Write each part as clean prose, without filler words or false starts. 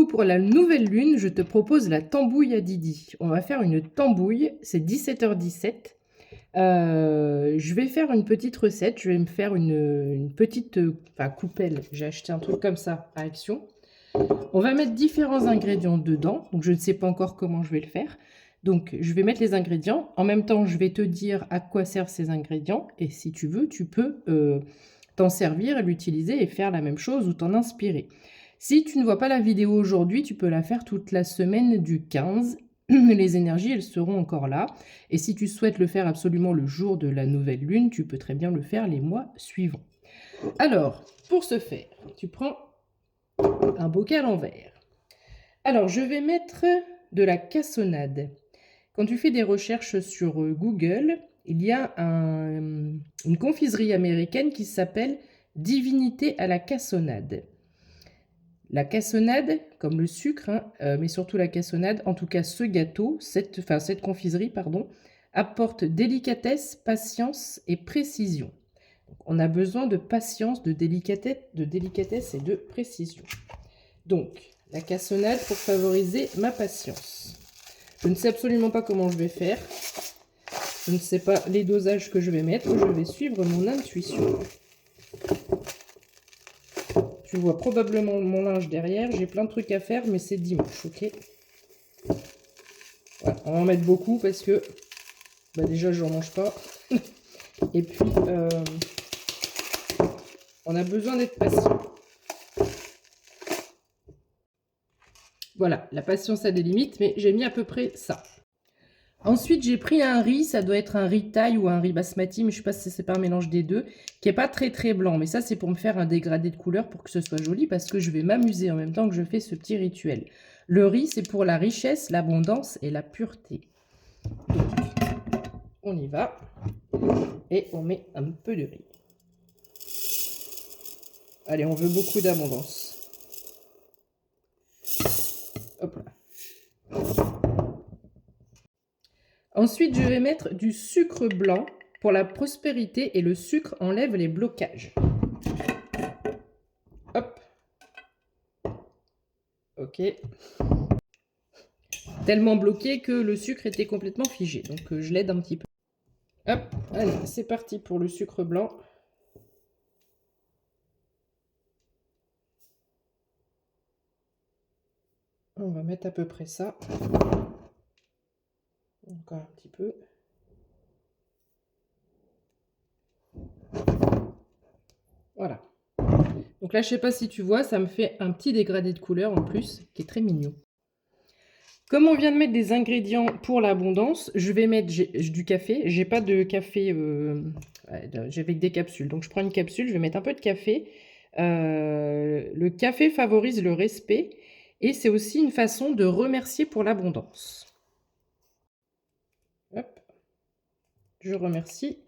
Coucou, pour la nouvelle lune, je te propose la tambouille à Didi. On va faire une tambouille, c'est 17h17. Je vais faire une petite recette, je vais me faire une petite coupelle. J'ai acheté un truc comme ça à Action. On va mettre différents ingrédients dedans, donc je ne sais pas encore comment je vais le faire. Donc je vais mettre les ingrédients, en même temps je vais te dire à quoi servent ces ingrédients, et si tu veux, tu peux t'en servir et l'utiliser et faire la même chose ou t'en inspirer. Si tu ne vois pas la vidéo aujourd'hui, tu peux la faire toute la semaine du 15. Les énergies, elles seront encore là. Et si tu souhaites le faire absolument le jour de la nouvelle lune, tu peux très bien le faire les mois suivants. Alors, pour ce faire, tu prends un bocal en verre. Alors, je vais mettre de la cassonade. Quand tu fais des recherches sur Google, il y a une confiserie américaine qui s'appelle Divinité à la cassonade. La cassonade, comme le sucre, mais surtout la cassonade, en tout cas ce gâteau, cette confiserie, pardon, apporte délicatesse, patience et précision. Donc, on a besoin de patience, de délicatesse et de précision. Donc, la cassonade pour favoriser ma patience. Je ne sais absolument pas comment je vais faire. Je ne sais pas les dosages que je vais mettre. Je vais suivre mon intuition. Tu vois probablement mon linge derrière. J'ai plein de trucs à faire, mais c'est dimanche, ok? Voilà, on va en mettre beaucoup parce que déjà, je n'en mange pas. Et puis, on a besoin d'être patient. Voilà, la patience a des limites, mais j'ai mis à peu près ça. Ensuite, j'ai pris un riz, ça doit être un riz thaï ou un riz basmati, mais je ne sais pas si c'est pas un mélange des deux, qui n'est pas très très blanc. Mais ça, c'est pour me faire un dégradé de couleur pour que ce soit joli, parce que je vais m'amuser en même temps que je fais ce petit rituel. Le riz, c'est pour la richesse, l'abondance et la pureté. Donc, on y va. Et on met un peu de riz. Allez, on veut beaucoup d'abondance. Hop là. Ensuite, je vais mettre du sucre blanc pour la prospérité et le sucre enlève les blocages. Hop. Ok. Tellement bloqué que le sucre était complètement figé. Donc, je l'aide un petit peu. Hop. Allez, c'est parti pour le sucre blanc. On va mettre à peu près ça. Encore un petit peu. Voilà. Donc là, je ne sais pas si tu vois, ça me fait un petit dégradé de couleur en plus, qui est très mignon. Comme on vient de mettre des ingrédients pour l'abondance, je vais mettre du café. J'ai pas de café, j'avais que des capsules. Donc je prends une capsule, je vais mettre un peu de café. Le café favorise le respect et c'est aussi une façon de remercier pour l'abondance. Hop. Je remercie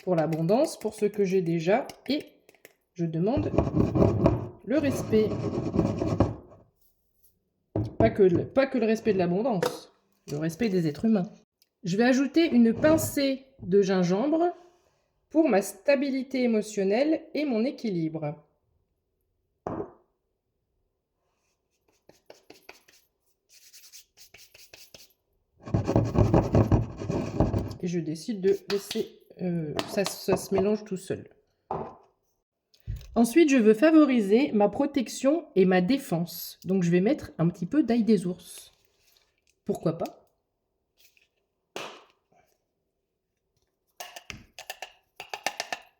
pour l'abondance, pour ce que j'ai déjà, et je demande le respect. Pas que le respect de l'abondance, le respect des êtres humains. Je vais ajouter une pincée de gingembre pour ma stabilité émotionnelle et mon équilibre. Et je décide de laisser ça se mélange tout seul. Ensuite, je veux favoriser ma protection et ma défense. Donc, je vais mettre un petit peu d'ail des ours. Pourquoi pas?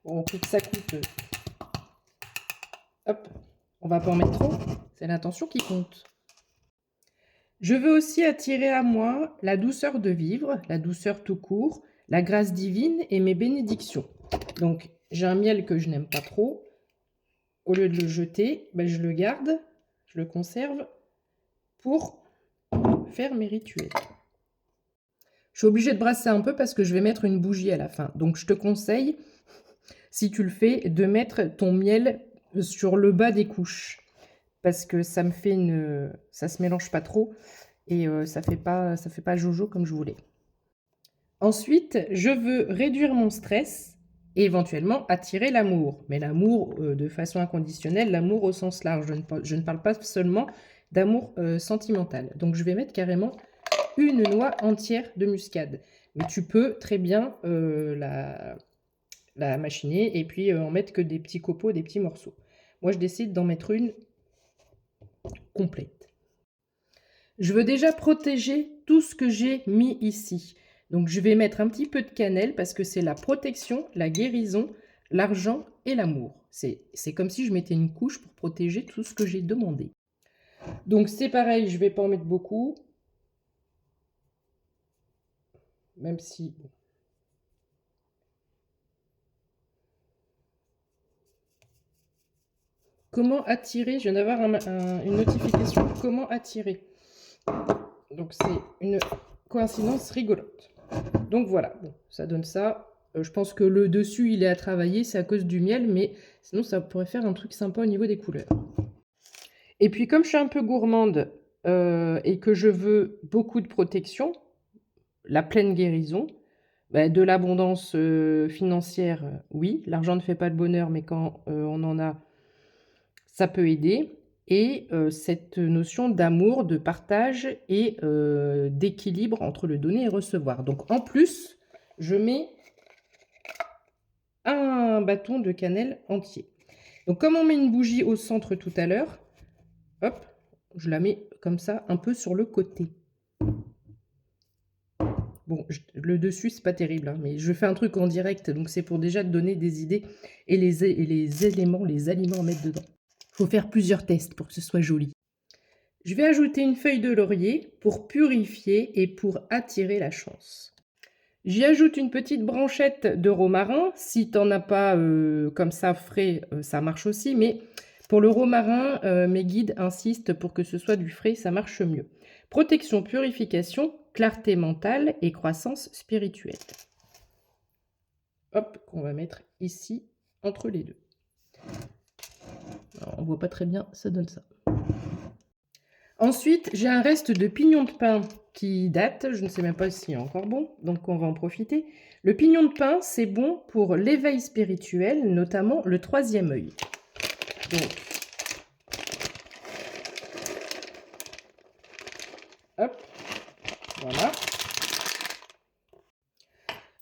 On trouve que ça coûte. Hop, on va pas en mettre trop. C'est l'intention qui compte. Je veux aussi attirer à moi la douceur de vivre, la douceur tout court, la grâce divine et mes bénédictions. Donc, j'ai un miel que je n'aime pas trop. Au lieu de le jeter, je le garde, je le conserve pour faire mes rituels. Je suis obligée de brasser un peu parce que je vais mettre une bougie à la fin. Donc, je te conseille, si tu le fais, de mettre ton miel sur le bas des couches. Parce que ça me fait ça se mélange pas trop et ça fait pas jojo comme je voulais. Ensuite, je veux réduire mon stress et éventuellement attirer l'amour. Mais l'amour de façon inconditionnelle, l'amour au sens large. Je ne parle pas seulement d'amour sentimental. Donc je vais mettre carrément une noix entière de muscade. Mais tu peux très bien la machiner et puis en mettre que des petits copeaux, des petits morceaux. Moi, je décide d'en mettre une complète. Je veux déjà protéger tout ce que j'ai mis ici. Donc, je vais mettre un petit peu de cannelle parce que c'est la protection, la guérison, l'argent et l'amour. C'est comme si je mettais une couche pour protéger tout ce que j'ai demandé. Donc, c'est pareil, je ne vais pas en mettre beaucoup. Même si... Comment attirer? Je viens d'avoir une notification. Comment attirer? Donc, c'est une coïncidence rigolote. Donc, voilà. Bon, ça donne ça. Je pense que le dessus, il est à travailler. C'est à cause du miel. Mais sinon, ça pourrait faire un truc sympa au niveau des couleurs. Et puis, comme je suis un peu gourmande et que je veux beaucoup de protection, la pleine guérison, de l'abondance financière, oui. L'argent ne fait pas le bonheur, mais quand on en a, ça peut aider. Et cette notion d'amour, de partage et d'équilibre entre le donner et recevoir. Donc en plus, je mets un bâton de cannelle entier. Donc comme on met une bougie au centre tout à l'heure, hop, je la mets comme ça un peu sur le côté. Bon, le dessus, c'est pas terrible, hein, mais je fais un truc en direct, donc c'est pour déjà te donner des idées et les éléments, les aliments à mettre dedans. Il faut faire plusieurs tests pour que ce soit joli. Je vais ajouter une feuille de laurier pour purifier et pour attirer la chance. J'y ajoute une petite branchette de romarin. Si tu n'en as pas comme ça frais, ça marche aussi, mais pour le romarin, mes guides insistent pour que ce soit du frais, ça marche mieux. Protection, purification, clarté mentale et croissance spirituelle. Hop, qu'on va mettre ici, entre les deux. Alors, on ne voit pas très bien, ça donne ça. Ensuite, j'ai un reste de pignon de pin qui date. Je ne sais même pas s'il est encore bon, donc on va en profiter. Le pignon de pin, c'est bon pour l'éveil spirituel, notamment le troisième œil. Donc, hop, voilà.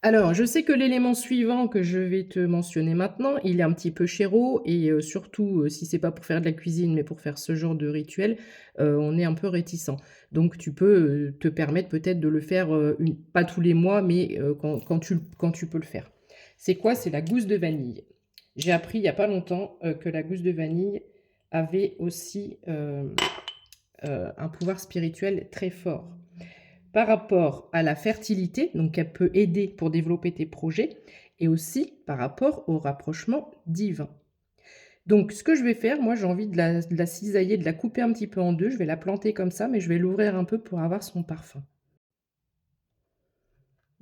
Alors, je sais que l'élément suivant que je vais te mentionner maintenant, il est un petit peu chéro et surtout, si c'est pas pour faire de la cuisine, mais pour faire ce genre de rituel, on est un peu réticent. Donc tu peux te permettre peut-être de le faire, pas tous les mois, mais quand tu peux le faire. C'est quoi? C'est la gousse de vanille. J'ai appris il y a pas longtemps que la gousse de vanille avait aussi un pouvoir spirituel très fort par rapport à la fertilité, donc elle peut aider pour développer tes projets, et aussi par rapport au rapprochement divin. Donc ce que je vais faire, moi j'ai envie de la cisailler, de la couper un petit peu en deux, je vais la planter comme ça, mais je vais l'ouvrir un peu pour avoir son parfum.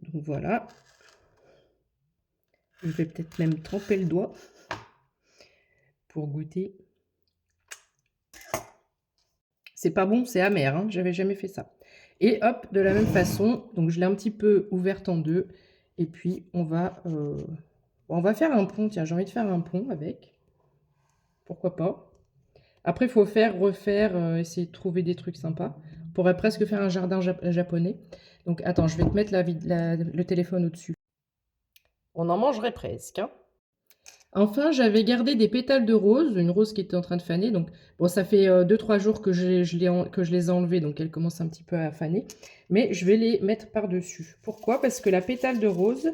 Donc voilà. Je vais peut-être même tremper le doigt pour goûter. C'est pas bon, c'est amer, hein, j'avais jamais fait ça. Et hop, de la même façon, donc je l'ai un petit peu ouverte en deux. Et puis, on va faire un pont. Tiens, j'ai envie de faire un pont avec. Pourquoi pas. Après, il faut faire, refaire, essayer de trouver des trucs sympas. On pourrait presque faire un jardin japonais. Donc, attends, je vais te mettre le téléphone au-dessus. On en mangerait presque, hein. Enfin, j'avais gardé des pétales de rose, une rose qui était en train de faner. Donc, bon, ça fait 2-3 jours que je les ai enlevées, donc elle commence un petit peu à faner. Mais je vais les mettre par-dessus. Pourquoi? Parce que la pétale de rose,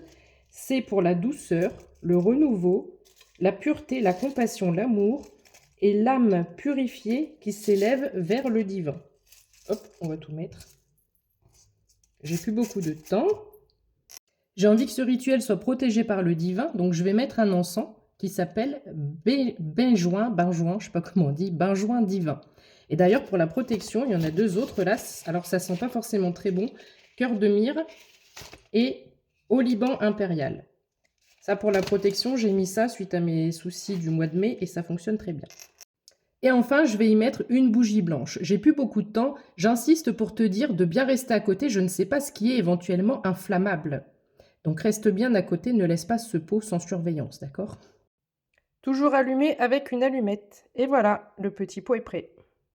c'est pour la douceur, le renouveau, la pureté, la compassion, l'amour et l'âme purifiée qui s'élève vers le divin. Hop, on va tout mettre. J'ai plus beaucoup de temps. J'ai envie que ce rituel soit protégé par le divin, donc je vais mettre un encens qui s'appelle benjoin, je sais pas comment on dit, benjoin divin. Et d'ailleurs, pour la protection, il y en a deux autres là. Alors, ça sent pas forcément très bon. Cœur de myrrhe et oliban impérial. Ça, pour la protection, j'ai mis ça suite à mes soucis du mois de mai et ça fonctionne très bien. Et enfin, je vais y mettre une bougie blanche. J'ai plus beaucoup de temps. J'insiste pour te dire de bien rester à côté. Je ne sais pas ce qui est éventuellement inflammable. Donc reste bien à côté, ne laisse pas ce pot sans surveillance, d'accord? Toujours allumé avec une allumette. Et voilà, le petit pot est prêt.